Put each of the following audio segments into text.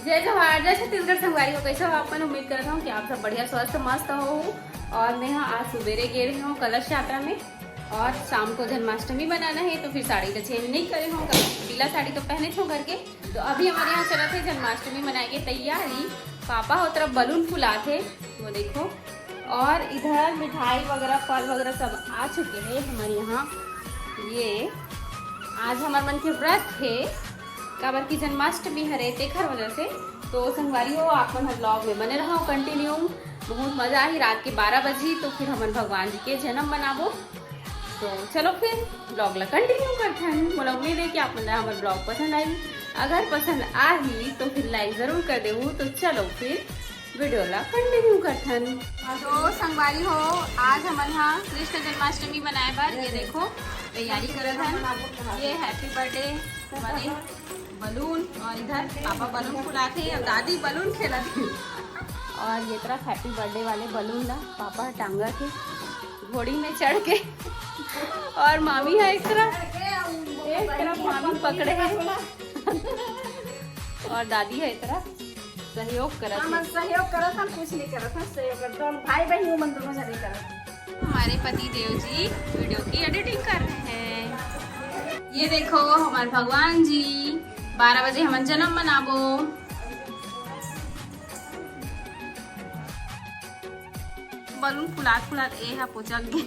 जय जवाहर, जय छत्तीसगढ़ संगवारी हो। कैसे हो आप? मैं उम्मीद करता हूँ कि आप सब बढ़िया स्वस्थ मस्त हो। और मैं आज सवेरे गए रही हूँ कलश यात्रा में और शाम को जन्माष्टमी बनाना है तो फिर साड़ी तो चेंज नहीं करे हूँ। पीला साड़ी तो पहने छो घर के। तो अभी हमारे यहाँ चला थे जन्माष्टमी मनाएंगे तैयारी। पापा हो तरफ बलून फुला थे वो देखो, और इधर मिठाई वगैरह फल वगैरह सब आ चुके हैं हमारे यहाँ। ये आज हमारे मन के व्रत थे काबर की जन्माष्टमी हरे तेखर वजह से। तो संगवारी हो आप मन ब्लॉग में बने रहो कंटिन्यू। बहुत मजा आई। रात के 12 बजे तो फिर हमन भगवान जी के जन्म मनाबो। तो चलो फिर ब्लॉग ला कंटिन्यू करते हैं। मोला उम्मीद है कि आप मन हमारे ब्लॉग पसंद आई। अगर पसंद आई तो फिर लाइक जरूर कर देवो। तो चलो फिर वीडियो ला कंटिन्यू करते हैं। तो संगवारी हो आज हमारे यहाँ कृष्ण जन्माष्टमी मनाए बार ये देखो तैयारी करत हैं। ये हैप्पी बर्थडे वाले बलून और इधर पापा बलून फुलाते और दादी बलून खेला थी। और ये तरफ हैप्पी बर्थडे वाले बलून ला पापा टांगा के घोड़ी में चढ़ के। और मामी है एक तरफ मामी पकड़े है और दादी है एक तरफ सहयोग करत है। सहयोग करत हम कुछ नहीं करत हम सहयोग करत हम भाई बहन मन दोनों जने करत। हमारे पति देव जी वीडियो की एडिटिंग कर रहे हैं। ये देखो हमारे भगवान जी 12 बजे हम जन्म मनाबो। बलून फुलात ए है पोचक गए।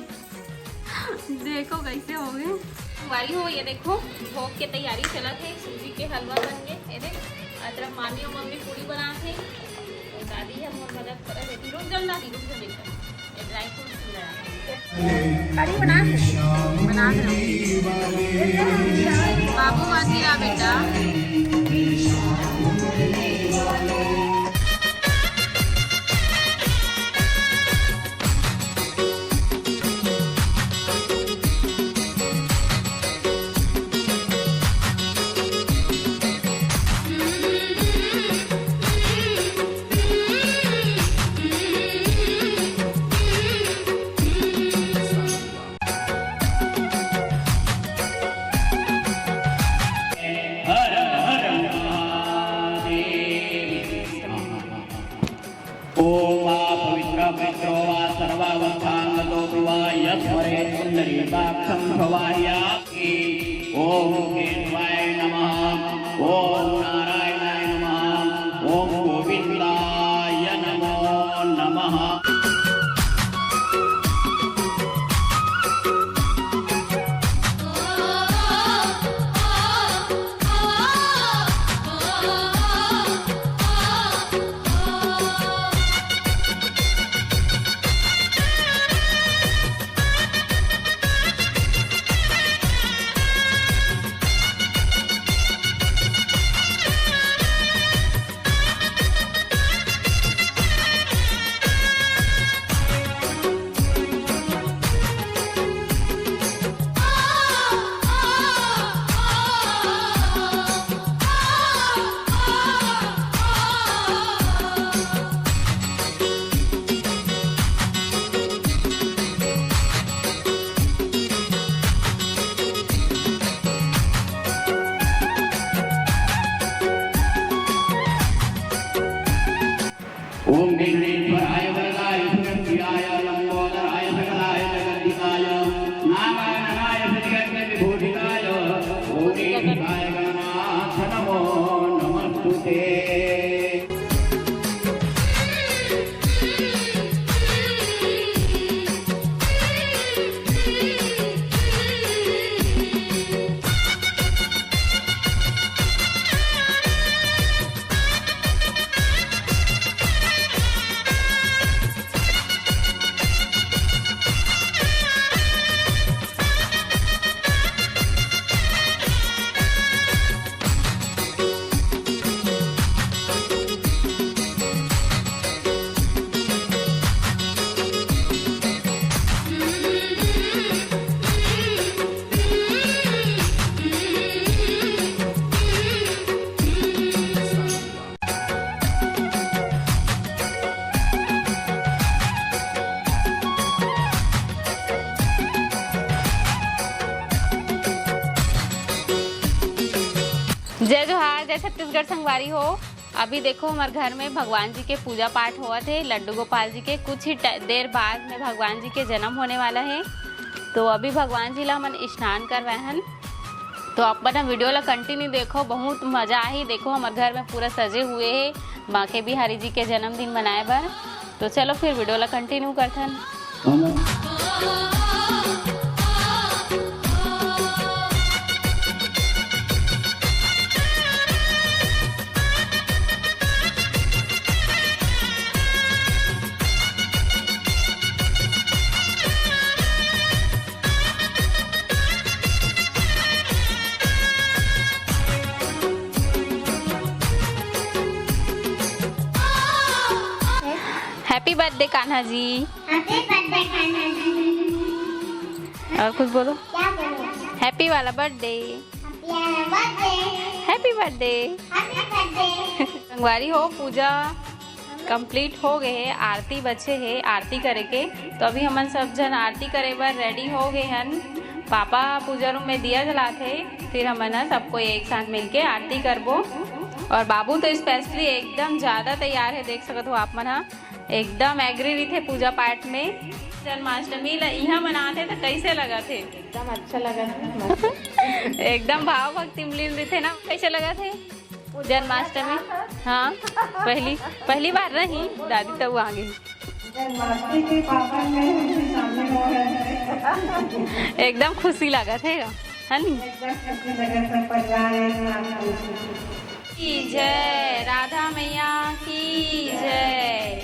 देखो कैसे हो गए वाली हो। ये देखो भोग के तैयारी चला थे। सूजी के हलवा बन गए। ये देख तरफ मामी और मम्मी पूरी बना थे और दादी है मोर मदद कर रही। रुक जाओ दादी, रुक जाओ देखो ड्राई फ्रूट कड़ी बना बाबू आती रहा बेटा। ओम केशवाय नमः। ओम नारायणाय नमः। ओम गोविंदाय नमो नमः। ओम विघ्नेश्वराय वरदाय सुरक्षियाय लंबोदराय सकलाय जगद्दिकाय नारायणाय श्रीगणेश विभूषिताय भूतेशाय गणनाथ नमो नमस्तुते। जय जोहार, जय छत्तीसगढ़ संगवारी हो। अभी देखो हमारे घर में भगवान जी के पूजा पाठ हुआ थे, लड्डू गोपाल जी के। कुछ ही देर बाद में भगवान जी के जन्म होने वाला है, तो अभी भगवान जी ला मन स्नान कर रहे हैं। तो अपना वीडियो ला कंटिन्यू देखो, बहुत मज़ा आई। देखो हमारे घर में पूरा सजे हुए है बांके बिहारी जी के जन्मदिन मनाए बर। तो चलो फिर वीडियो ला कंटिन्यू करते हैं। Happy birthday Kanha ji. Happy birthday Kanha ji. और कुछ बोलो। क्या बोलो? हैप्पी वाला birthday. Happy birthday. Happy birthday. संगवारी हो पूजा कंप्लीट हो गए है, आरती बचे है आरती करे के। तो अभी हमन सब जन आरती करे बर रेडी हो गए हन। पापा पूजा रूम में दिया जलाते, फिर हमन सबको एक साथ मिलके आरती करबो। और बाबू तो स्पेशली एकदम ज़्यादा तैयार है, देख सकते हो आप मन एकदम एग्री रही थे पूजा पाठ में। जन्माष्टमी यहाँ मनाते तो कैसे लगा थे? एकदम अच्छा लगा था। एकदम भाव भक्ति मिल रही थे ना। कैसे लगा थे जन्माष्टमी? हाँ, पहली बार रही दादी तब आ गई। एकदम खुशी लगा थे है नी? की जय राधा मैया की जय,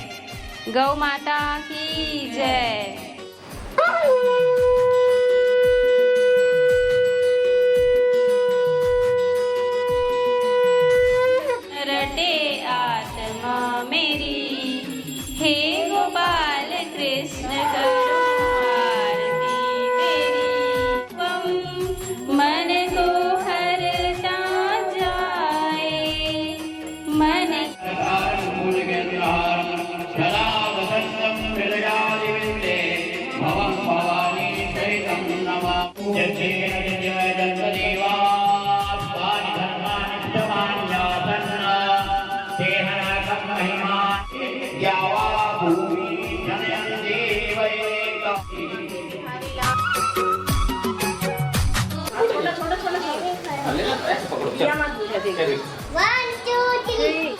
गौ माता की जय। रटे आत्मा मेरी, हे गोपाल कृष्ण करो आरती तेरी। तुम मन को हरता जाए, मन One, two, three.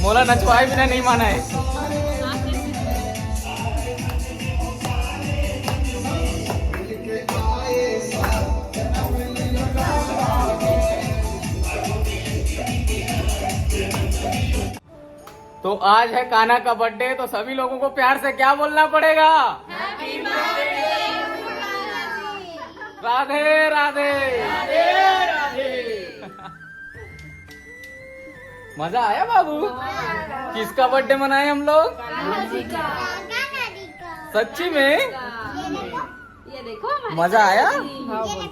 मोला नचवाए बिना नहीं माना है। तो आज है कान्हा का बर्थडे, तो सभी लोगों को प्यार से क्या बोलना पड़ेगा? राधे राधे। मजा आया बाबू? किसका बर्थडे मनाए हम लोग? सच्ची में? ये देखो हमारे मजा आया?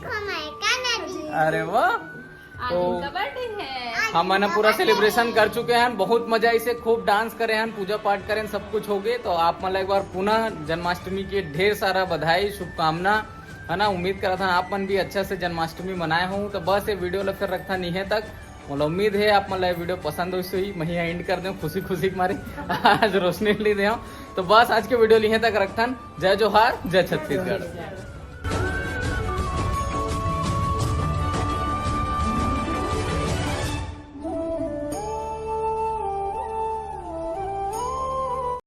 कान्हा अरे वाह। आज तो इनका बर्थडे है। हम मैंने पूरा सेलिब्रेशन कर चुके हैं, बहुत मजा इसे खूब डांस करे हैं, पूजा पाठ करें, सब कुछ हो गए। तो आप मतलब एक बार पुनः जन्माष्टमी की ढेर सारा बधाई शुभकामना है ना। उम्मीद करा था आप मन भी अच्छा से जन्माष्टमी मनाए हूँ। तो बस ये वीडियो फिर रखता नहीं है तक, मतलब उम्मीद है आप मतलब वीडियो पसंद हुई मैं एंड कर दूँ खुशी खुशी के मारे आज रोशनी ली दे। तो बस आज के वीडियो लिए तक रखता। जय जोहार, जय छत्तीसगढ़।